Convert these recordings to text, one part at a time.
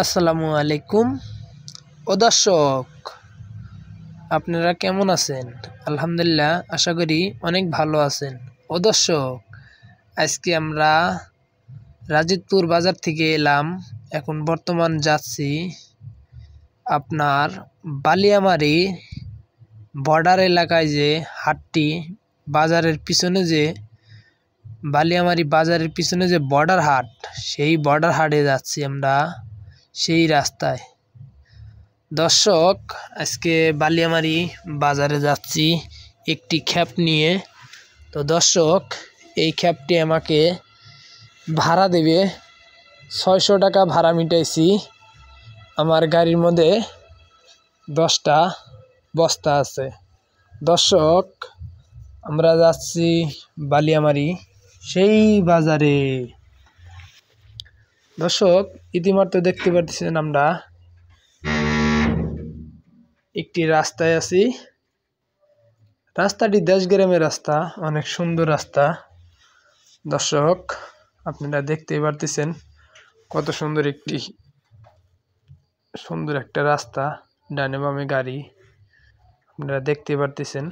আসসালামু আলাইকুম ও দর্শক, আপনারা কেমন আছেন? আলহামদুলিল্লাহ, আশা করি অনেক ভালো আছেন। ও দর্শক, আজকে আমরা রাজিতপুর বাজার থেকে এলাম। এখন বর্তমান যাচ্ছি আপনার বালিয়ামারি বর্ডার এলাকায়, যে হাটটি বাজারের পিছনে, যে বালিয়ামারি বাজারের পিছনে যে বর্ডার হাট, সেই বর্ডার হাটে যাচ্ছি আমরা, সেই রাস্তায়। দর্শক, আজকে বালিয়ামারি বাজারে যাচ্ছি একটি খ্যাপ নিয়ে। তো দর্শক, এই খ্যাপটি আমাকে ভাড়া দেবে 600 টাকা ভাড়া মিটাইছি। আমার গাড়ির মধ্যে 10টা বস্তা আছে। দর্শক, আমরা যাচ্ছি বালিয়ামারি সেই বাজারে। দর্শক, ইতিমধ্যে দেখতে পাচ্ছেন আমরা একটি রাস্তায় আছি। রাস্তাটি দেশগ্রামের রাস্তা, অনেক সুন্দর রাস্তা। দর্শক, আপনারা দেখতেই পারতেছেন কত সুন্দর একটা রাস্তা, ডানে বামে গাড়ি আপনারা দেখতে পারতেছেন।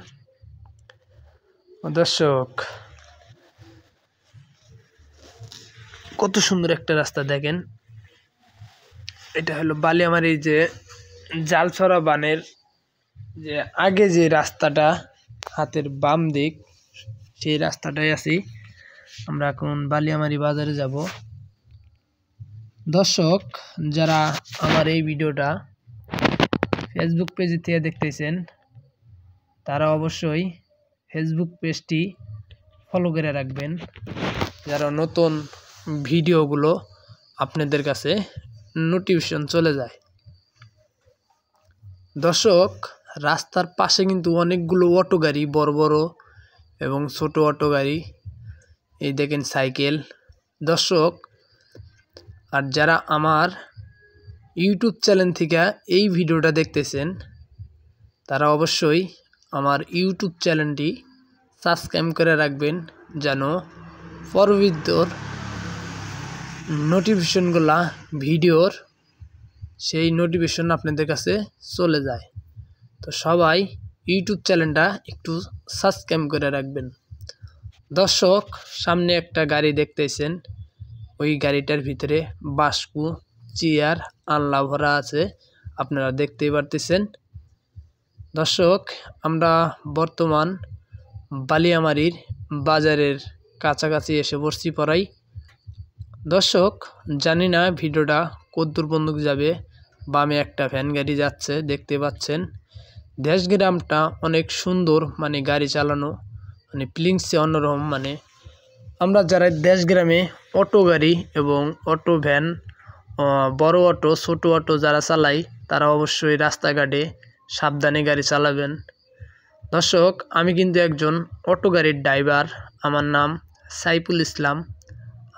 দর্শক, কত সুন্দর একটা রাস্তা দেখেন। এটা হলো বালিয়ামারি যে জালছড়া বানের যে আগে যে রাস্তাটা, হাতের বাম দিক, সেই রাস্তাটাই আছি। আমরা এখন বালিয়ামারি বাজারে যাব। দর্শক, যারা আমার এই ভিডিওটা ফেসবুক পেজ থেকে দেখতেছেন, তারা অবশ্যই ফেসবুক পেজটি ফলো করে রাখবেন, যারা নতুন ভিডিওগুলো আপনাদের কাছে নোটিফিকেশন চলে যায়। দর্শক, রাস্তার পাশে কিন্তু অনেকগুলো অটো গাড়ি, বড় বড় এবং ছোট অটো গাড়ি, এই দেখেন সাইকেল। দর্শক, আর যারা আমার ইউটিউব চ্যানেল থেকে এই ভিডিওটা দেখতেছেন, তারা অবশ্যই আমার ইউটিউব চ্যানেলটি সাবস্ক্রাইব করে রাখবেন, যেন পরবর্তীর নোটিফিকেশনগুলা ভিডিওর সেই নোটিফিকেশন আপনাদের কাছে চলে যায়। তো সবাই ইউটিউব চ্যানেলটা একটু সাবস্ক্রাইব করে রাখবেন। দর্শক, সামনে একটা গাড়ি দেখতেছেন, ওই গাড়িটার ভিতরে বাস্কু, চেয়ার, আনলা ভরা আছে, আপনারা দেখতেই পারতেছেন। দর্শক, আমরা বর্তমান বালিয়ামারির বাজারের কাছাকাছি এসে পড়ছি পড়াই। দর্শক, জানি না ভিডিওটা কতদূর বন্ধুক যাবে। বামে একটা ভ্যান গাড়ি যাচ্ছে, দেখতে পাচ্ছেন। দেশগ্রামটা অনেক সুন্দর, মানে গাড়ি চালানো, মানে ফিলিংসে অন্যরকম। মানে আমরা যারা দেশগ্রামে অটো গাড়ি এবং অটো ভ্যান, বড় অটো, ছোট অটো যারা চালাই, তারা অবশ্যই রাস্তাঘাটে সাবধানে গাড়ি চালাবেন। দর্শক, আমি কিন্তু একজন অটো গাড়ির ড্রাইভার। আমার নাম সাইফুল ইসলাম,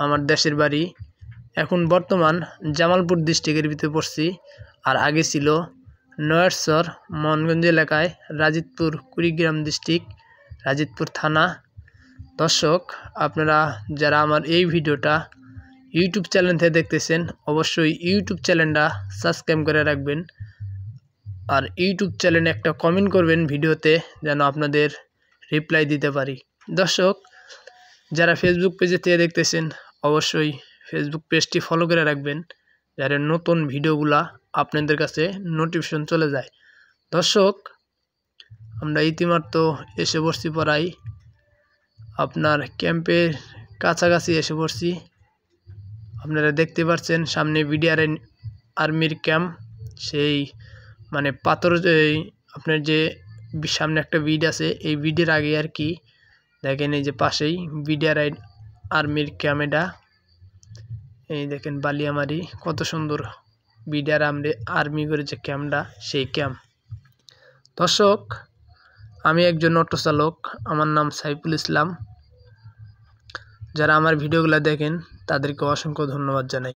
আমার দেশের বাড়ি এখন বর্তমান জামালপুর ডিস্ট্রিক্টের ভিতরে পড়ছি, আর আগে ছিল নয়ারচর মোহনগঞ্জ এলাকায়, রাজিতপুর কুড়িগ্রাম ডিস্ট্রিক্ট, রাজিতপুর থানা। দর্শক, আপনারা যারা আমার এই ভিডিওটা ইউটিউব চ্যানেল থেকে দেখতেছেন, অবশ্যই ইউটিউব চ্যানেলটা সাবস্ক্রাইব করে রাখবেন, আর ইউটিউব চ্যানেলে একটা কমেন্ট করবেন ভিডিওতে, যেন আপনাদের রিপ্লাই দিতে পারি। দর্শক, যারা ফেসবুক পেজে থেকে দেখতেছেন, অবশ্যই ফেসবুক পেজটি ফলো করে রাখবেন, যারা নতুন ভিডিওগুলা আপনাদের কাছে নোটিফিকেশন চলে যায়। দর্শক, আমরা ইতিমধ্যে এসে পড়ছি পড়াই, আপনার ক্যাম্পের কাছাকাছি এসে পড়ছি। আপনারা দেখতে পাচ্ছেন সামনে বিডিআর আর্মির ক্যাম্প, সেই মানে পাথর, আপনার যে সামনে একটা বিড আছে, এই বিডের আগে আর কি দেখেন, এই যে পাশেই বিডিআর আর্মির ক্যাম্প। এটা এই দেখেন বালিয়ামারি, কত সুন্দর বিডিআর আর্মি করে যে ক্যাম্পটা, সেই ক্যাম্প। দর্শক, আমি একজন অটো চালক, আমার নাম সাইফুল ইসলাম। যারা আমার ভিডিওগুলো দেখেন, তাদেরকে অসংখ্য ধন্যবাদ জানাই।